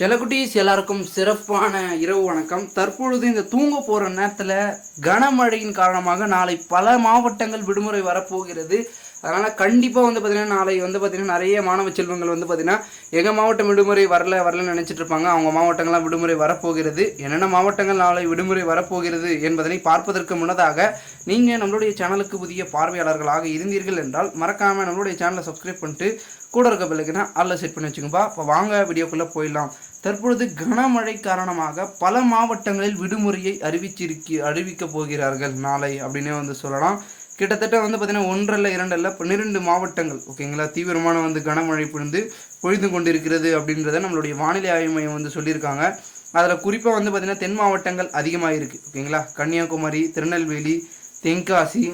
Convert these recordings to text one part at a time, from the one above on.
செல்லக்குட்டீஸ் எல்லாருக்கும் சிறப்பான இரவு வணக்கம். தற்பொழுது இந்த தூங்க போகிற நேரத்தில் கனமழையின் காரணமாக நாளை பல மாவட்டங்கள் விடுமுறை வரப்போகிறது. அதனால் கண்டிப்பாக பார்த்திங்கன்னா நாளை பார்த்திங்கன்னா நிறைய மாணவ செல்வங்கள் பார்த்திங்கன்னா எங்கள் மாவட்டம் விடுமுறை வரலன்னு நினச்சிட்டு இருப்பாங்க. அவங்க மாவட்டங்கள்லாம் விடுமுறை வரப்போகிறது. என்னென்ன மாவட்டங்கள் நாளை விடுமுறை வரப்போகிறது என்பதனை பார்ப்பதற்கு முன்னதாக நீங்கள் நம்மளுடைய சேனலுக்கு புதிய பார்வையாளர்களாக இருந்தீர்கள் என்றால் மறக்காமல் நம்மளுடைய சேனலை சப்ஸ்கிரைப் பண்ணிட்டு கூட இருக்க பிள்ளைக்குன்னா அதில் செட் பண்ணி வச்சுக்கோப்பா. இப்போ வாங்க வீடியோக்குள்ளே போயிடலாம். தற்பொழுது கனமழை காரணமாக பல மாவட்டங்களில் விடுமுறையை அறிவிக்கப் போகிறார்கள் நாளை அப்படின்னே சொல்லலாம். கிட்டத்தட்ட பார்த்திங்கன்னா 1 அல்ல 2 அல்ல 12 மாவட்டங்கள் ஓகேங்களா தீவிரமான கனமழை பொழிந்து கொண்டிருக்கிறது அப்படின்றத நம்மளுடைய வானிலை ஆய்வு மையம் சொல்லியிருக்காங்க. அதில் குறிப்பாக பார்த்திங்கன்னா தென் மாவட்டங்கள் அதிகமாக இருக்குது ஓகேங்களா. கன்னியாகுமரி, திருநெல்வேலி, தென்காசி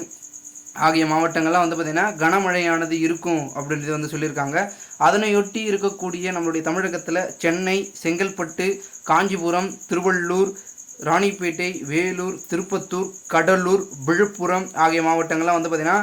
ஆகிய மாவட்டங்கள்லாம் பார்த்திங்கன்னா கனமழையானது இருக்கும் அப்படின்றது சொல்லியிருக்காங்க. அதனையொட்டி இருக்கக்கூடிய நம்மளுடைய தமிழகத்தில் சென்னை, செங்கல்பட்டு, காஞ்சிபுரம், திருவள்ளூர், ராணிப்பேட்டை, வேலூர், திருப்பத்தூர், கடலூர், விழுப்புரம் ஆகிய மாவட்டங்கள்லாம் பார்த்திங்கன்னா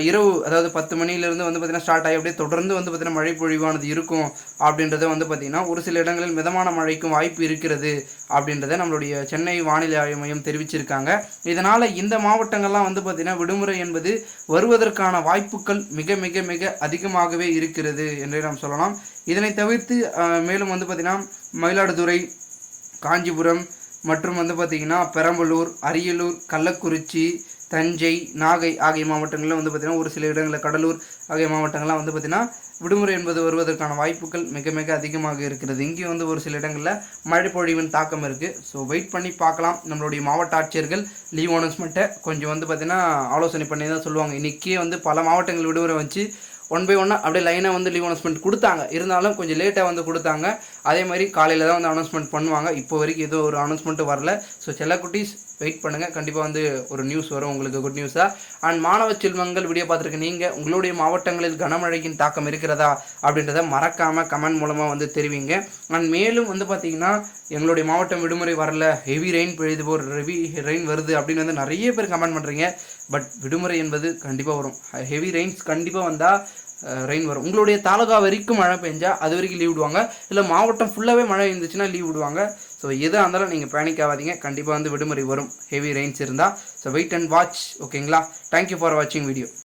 இரவு அதாவது 10 மணியிலிருந்து பார்த்திங்கன்னா ஸ்டார்ட் ஆகி அப்படியே தொடர்ந்து பார்த்திங்கன்னா மழை பொழிவானது இருக்கும் அப்படின்றத பார்த்திங்கன்னா ஒரு சில இடங்களில் மிதமான மழைக்கும் வாய்ப்பு இருக்கிறது அப்படின்றத நம்மளுடைய சென்னை வானிலை ஆய்வு மையம் தெரிவிச்சிருக்காங்க. இதனால் இந்த மாவட்டங்கள்லாம் பார்த்திங்கன்னா விடுமுறை என்பது வருவதற்கான வாய்ப்புகள் மிக மிக மிக அதிகமாகவே இருக்கிறது என்றே நாம் சொல்லலாம். இதனை தவிர்த்து மேலும் பார்த்திங்கன்னா மயிலாடுதுறை, காஞ்சிபுரம் மற்றும் பார்த்திங்கன்னா பெரம்பலூர், அரியலூர், கள்ளக்குறிச்சி, தஞ்சை, நாகை ஆகிய மாவட்டங்களில் பார்த்திங்கன்னா ஒரு சில இடங்களில் கடலூர் ஆகிய மாவட்டங்கள்லாம் பார்த்திங்கன்னா விடுமுறை என்பது வருவதற்கான வாய்ப்புகள் மிக மிக அதிகமாக இருக்கிறது. இங்கே ஒரு சில இடங்களில் மழை பொழிவின் தாக்கம் இருக்குது. ஸோ வெயிட் பண்ணி பார்க்கலாம். நம்மளுடைய மாவட்ட ஆட்சியர்கள் லீவ் அனௌன்ஸ்மெண்ட்டை கொஞ்சம் பார்த்திங்கன்னா ஆலோசனை பண்ணி தான் சொல்லுவாங்க. இன்றைக்கே பல மாவட்டங்கள் விடுமுறை வச்சு 1 by 1 அப்படியே லைனாக லீவ் அனௌன்ஸ்மெண்ட் கொடுத்தாங்க. இருந்தாலும் கொஞ்சம் லேட்டாக கொடுத்தாங்க. அதே மாதிரி காலையில் தான் அனௌன்ஸ்மெண்ட் பண்ணுவாங்க. இப்போ வரைக்கும் ஏதோ ஒரு அனௌன்ஸ்மெண்ட்டு வரல. ஸோ செல்லக்குட்டீஸ் வெயிட் பண்ணுங்கள். கண்டிப்பாக ஒரு நியூஸ் வரும் உங்களுக்கு, குட் நியூஸாக. அண்ட் மாணவ செல்வங்கள் வீடியோ பார்த்துருக்க நீங்கள் உங்களுடைய மாவட்டங்களில் கனமழையின் தாக்கம் இருக்கிறதா அப்படின்றத மறக்காமல் கமெண்ட் மூலமாக தெரிவிங்க. அண்ட் மேலும் பார்த்திங்கன்னா எங்களுடைய மாவட்டம் விடுமுறை வரல, ஹெவி ரெயின் பெய்யுது போர், ஹெவி ரெயின் வருது அப்படின்னு நிறைய பேர் கமெண்ட் பண்ணுறீங்க. பட் விடுமுறை என்பது கண்டிப்பாக வரும். ஹெவி ரெயின்ஸ் கண்டிப்பாக வந்தால் ரெயின் வரும். உங்களுடைய தாலுகா வரைக்கும் மழை பெஞ்சால் அது வரைக்கும் லீவ் விடுவாங்க. இல்லை மாவட்டம் ஃபுல்லாகவே மழை இருந்துச்சுன்னா லீவ் விடுவாங்க. ஸோ எதாக இருந்தாலும் நீங்கள் பேனிக் ஆகாதீங்க. கண்டிப்பாக விடுமுறை வரும் ஹெவி ரெயின்ஸ் இருந்தால். ஸோ வெயிட் அண்ட் வாட்ச் ஓகேங்களா. தேங்க்யூ ஃபார் வாட்சிங் வீடியோ.